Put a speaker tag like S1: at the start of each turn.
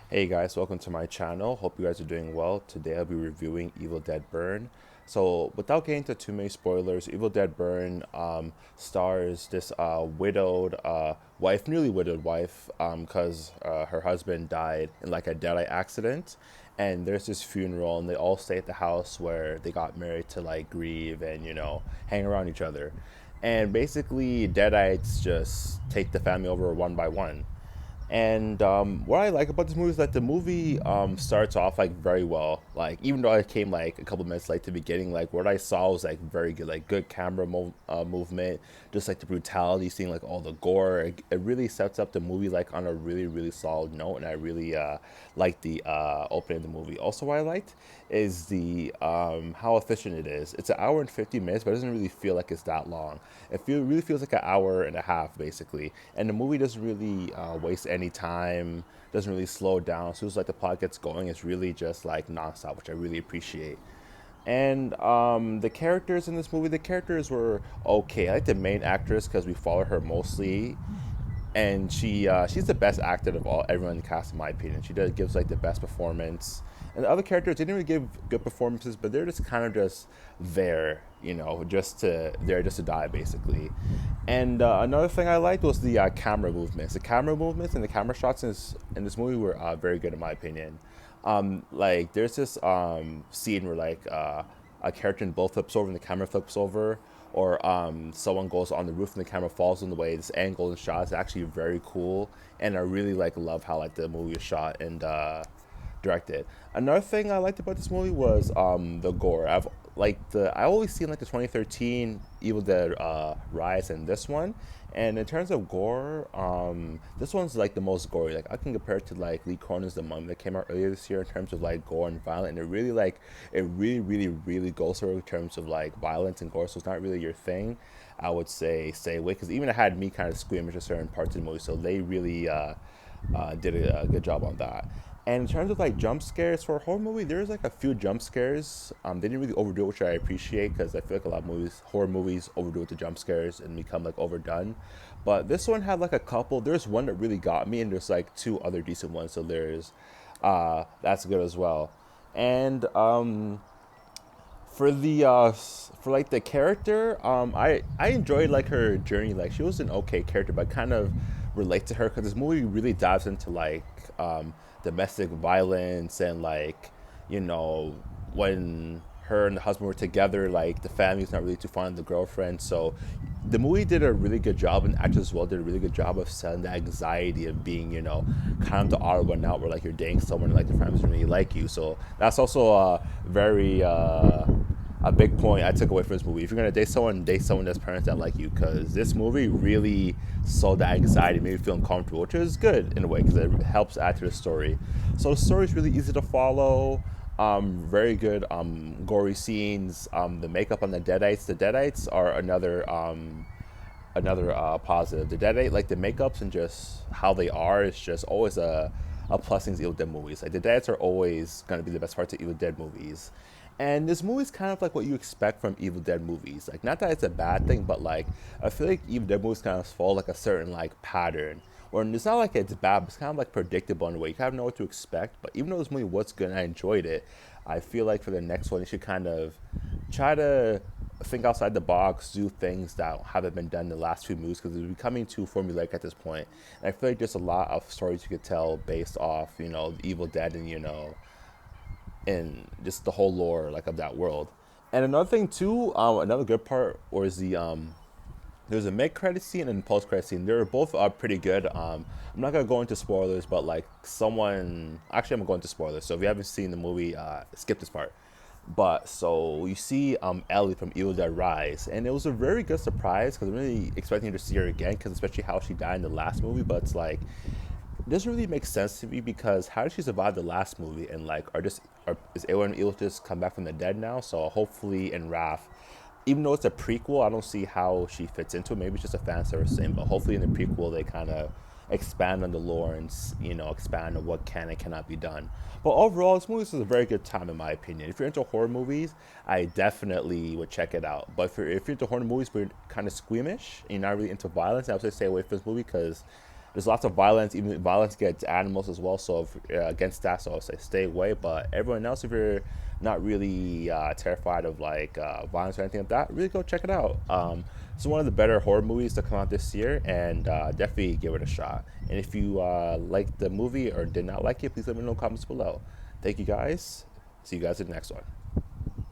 S1: Hey guys, welcome to my channel. Hope you guys are doing well. Today I'll be reviewing Evil Dead Burn. So, without getting into too many spoilers, Evil Dead Burn stars this widowed wife, newly widowed wife, because her husband died in like a deadite accident. And there's this funeral, and they all stay at the house where they got married to like grieve and hang around each other. And basically, deadites just take the family over one by one. And what I like about this movie is that the movie starts off like very well. Like even though I came like a couple minutes late to the beginning, like what I saw was like very good, like good camera movement, just like the brutality, seeing like all the gore. It really sets up the movie like on a really solid note, and I really like the opening of the movie. Also, what I liked is the how efficient it is. It's an hour and 50 minutes, but it doesn't really feel like it's that long. Really feels like an hour and a half basically, and the movie doesn't really waste any time. Doesn't really slow down. As soon as like the plot gets going, it's really just like nonstop, which I really appreciate. And the characters in this movie, the characters were okay. I like the main actress because we follow her mostly, and she's the best actor of all everyone in the cast in my opinion. She does gives like the best performance, and the other characters didn't really give good performances, but they're just kind of just there, just to die basically. And another thing I liked was the camera movements. The camera movements and the camera shots in this movie were very good in my opinion. Like there's this scene where like a character in both flips over and the camera flips over, or someone goes on the roof and the camera falls in the way. This angle and shot is actually very cool, and I really like love how like the movie is shot and directed. Another thing I liked about this movie was the gore. I always seen like the 2013 Evil Dead Rise and this one, and in terms of gore, this one's like the most gory. Like I can compare it to like Lee Cronin's The Mummy that came out earlier this year in terms of like gore and violence, and it really goes through in terms of like violence and gore. So it's not really your thing. I would say stay away because even it had me kind of squeamish at certain parts of the movie. So they really did a good job on that. And in terms of like jump scares for a horror movie, there's like a few jump scares. They didn't really overdo it, which I appreciate because I feel like a lot of horror movies, overdo it with the jump scares and become like overdone. But this one had like a couple. There's one that really got me, and there's like two other decent ones. So there's that's good as well. And for like the character, I enjoyed like her journey. Like she was an okay character, but I kind of relate to her because this movie really dives into like domestic violence and like you know when her and the husband were together, like the family's not really too fond of the girlfriend. So the movie did a really good job, and actors as well did a really good job of selling the anxiety of being, kind of the odd one out where like you're dating someone and like the family's really like you. So that's also very a big point I took away from this movie. If you're gonna date someone that's parents that like you, because this movie really sold that anxiety, made me feel uncomfortable, which is good in a way because it helps add to the story. So the story is really easy to follow. Very good gory scenes. The makeup on the Deadites. The Deadites are another positive. The Deadite, like the makeups and just how they are, is just always a plus in Evil Dead movies. Like the Deadites are always gonna be the best parts of Evil Dead movies. And this movie is kind of like what you expect from Evil Dead movies. Like, not that it's a bad thing, but like, I feel like Evil Dead movies kind of follow like a certain like pattern. Or it's not like it's bad, but it's kind of like predictable in a way. You kind of know what to expect. But even though this movie was good and I enjoyed it, I feel like for the next one, you should kind of try to think outside the box, do things that haven't been done in the last few movies because it's becoming too formulaic at this point. And I feel like there's a lot of stories you could tell based off, Evil Dead and and just the whole lore like of that world. And another thing too, another good part was there's a mid credit scene and post credit scene. They're both pretty good. I'm not gonna go into spoilers, but like someone actually I'm gonna go into spoilers. So if you haven't seen the movie, skip this part. But so you see Ellie from Evil Dead Rise, and it was a very good surprise because I'm really expecting to see her again, because especially how she died in the last movie. But it's like it doesn't really make sense to me because how did she survive the last movie? And like, is Aaron able to just come back from the dead now? So hopefully in Wrath, even though it's a prequel, I don't see how she fits into it. Maybe it's just a fan service thing, but hopefully in the prequel they kind of expand on the lore and expand on what can and cannot be done. But overall, this movie is a very good time in my opinion. If you're into horror movies, I definitely would check it out. But if you're into horror movies but you're kind of squeamish and you're not really into violence, I would say stay away from this movie because There's lots of violence, even violence against animals as well. So against that, so I'll say stay away. But everyone else, if you're not really terrified of like violence or anything like that, really go check it out. It's one of the better horror movies to come out this year, and definitely give it a shot. And if you liked the movie or did not like it, please let me know in the comments below. Thank you guys. See you guys in the next one.